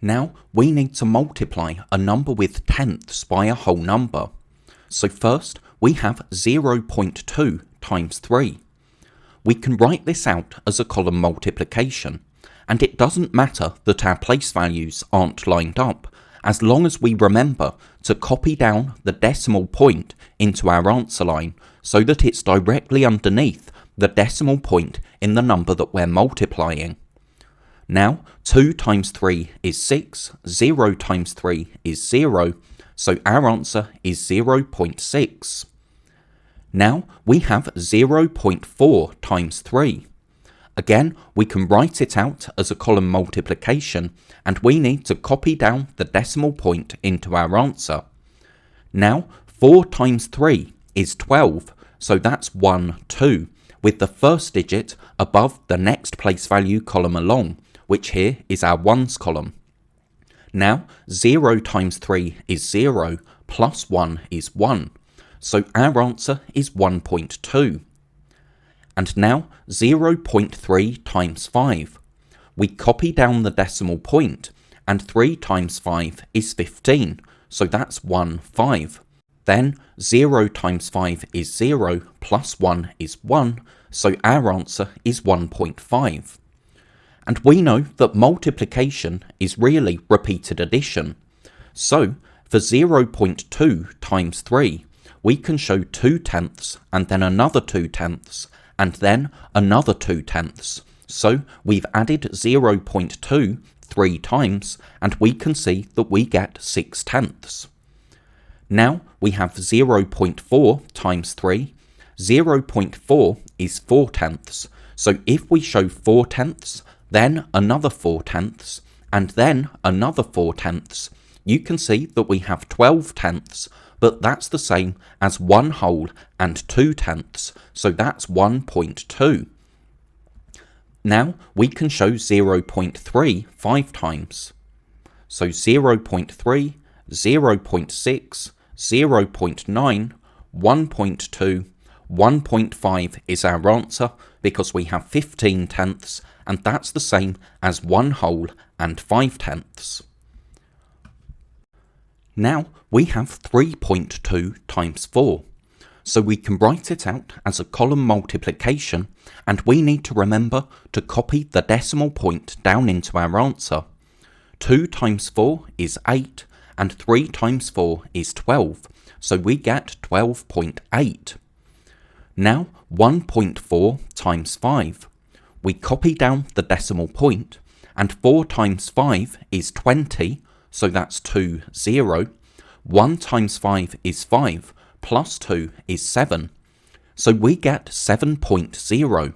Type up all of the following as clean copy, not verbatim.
Now we need to multiply a number with tenths by a whole number. So first we have 0.2 times 3. We can write this out as a column multiplication, and it doesn't matter that our place values aren't lined up, as long as we remember to copy down the decimal point into our answer line so that it's directly underneath the decimal point in the number that we're multiplying. Now 2 times 3 is 6, 0 times 3 is 0, so our answer is 0.6. Now we have 0.4 times 3. Again, we can write it out as a column multiplication, and we need to copy down the decimal point into our answer. Now 4 times 3 is 12, so that's 1, 2, with the first digit above the next place value column along, which here is our ones column. Now 0 times 3 is 0, plus 1 is 1, so our answer is 1.2. And now 0.3 times 5. We copy down the decimal point, and 3 times 5 is 15, so that's 1, 5. Then 0 times 5 is 0, plus 1 is 1, so our answer is 1.5. And we know that multiplication is really repeated addition. So for 0.2 times 3, we can show 2 tenths and then another 2 tenths and then another 2 tenths. So we've added 0.2 3 times, and we can see that we get 6 tenths. Now we have 0.4 times 3. 0.4 is 4 tenths. So if we show 4 tenths, then another 4 tenths, and then another 4 tenths, you can see that we have 12 tenths, but that's the same as 1 whole and 2 tenths, so that's 1.2. Now we can show 0.3 5 times. So 0.3, 0.6, 0.9, 1.2, 1.5 is our answer because we have 15 tenths, and that's the same as 1 whole and 5 tenths. Now we have 3.2 times 4, so we can write it out as a column multiplication, and we need to remember to copy the decimal point down into our answer. 2 times 4 is 8, and 3 times 4 is 12, so we get 12.8. Now 1.4 times 5. We copy down the decimal point, and 4 times 5 is 20, so that's 2, 0. 1 times 5 is 5, plus 2 is 7. So we get 7.0.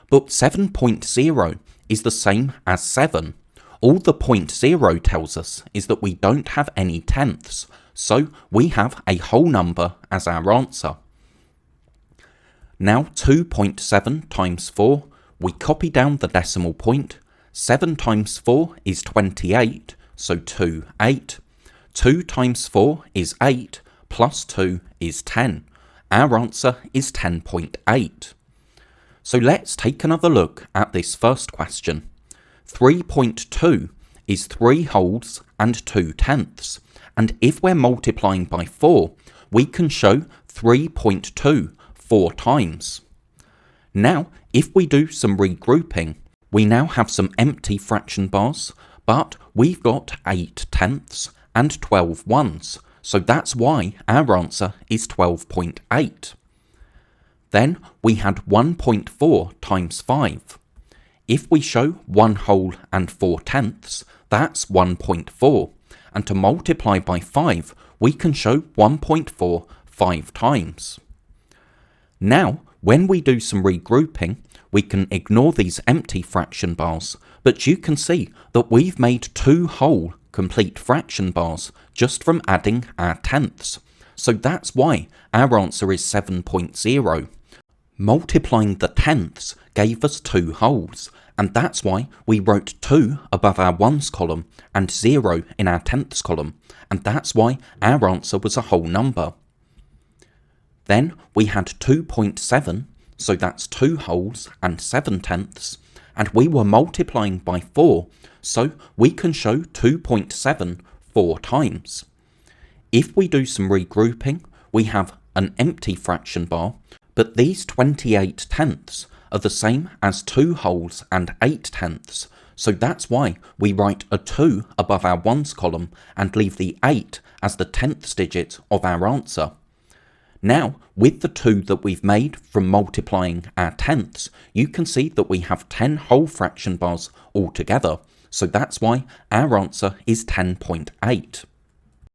But 7.0 is the same as 7. All the 0.0 tells us is that we don't have any tenths, so we have a whole number as our answer. Now 2.7 times 4, we copy down the decimal point. 7 times 4 is 28, so 2, 8. 2 times 4 is 8, plus 2 is 10. Our answer is 10.8. So let's take another look at this first question. 3.2 is 3 wholes and 2 tenths, and if we're multiplying by 4, we can show 3.2 4 times. Now, if we do some regrouping, we now have some empty fraction bars, but we've got 8 tenths and 12 ones, so that's why our answer is 12.8. Then we had 1.4 times 5. If we show 1 whole and 4 tenths, that's 1.4, and to multiply by 5, we can show 1.4 5 times. Now, when we do some regrouping, we can ignore these empty fraction bars, but you can see that we've made 2 whole complete fraction bars just from adding our tenths. So that's why our answer is 7.0. Multiplying the tenths gave us 2 wholes, and that's why we wrote 2 above our ones column and 0 in our tenths column, and that's why our answer was a whole number. Then we had 2.7, so that's 2 wholes and 7 tenths, and we were multiplying by 4, so we can show 2.7 4 times. If we do some regrouping, we have an empty fraction bar, but these 28 tenths are the same as 2 wholes and 8 tenths, so that's why we write a 2 above our ones column and leave the 8 as the tenths digit of our answer. Now, with the 2 that we've made from multiplying our tenths, you can see that we have 10 whole fraction bars altogether, so that's why our answer is 10.8.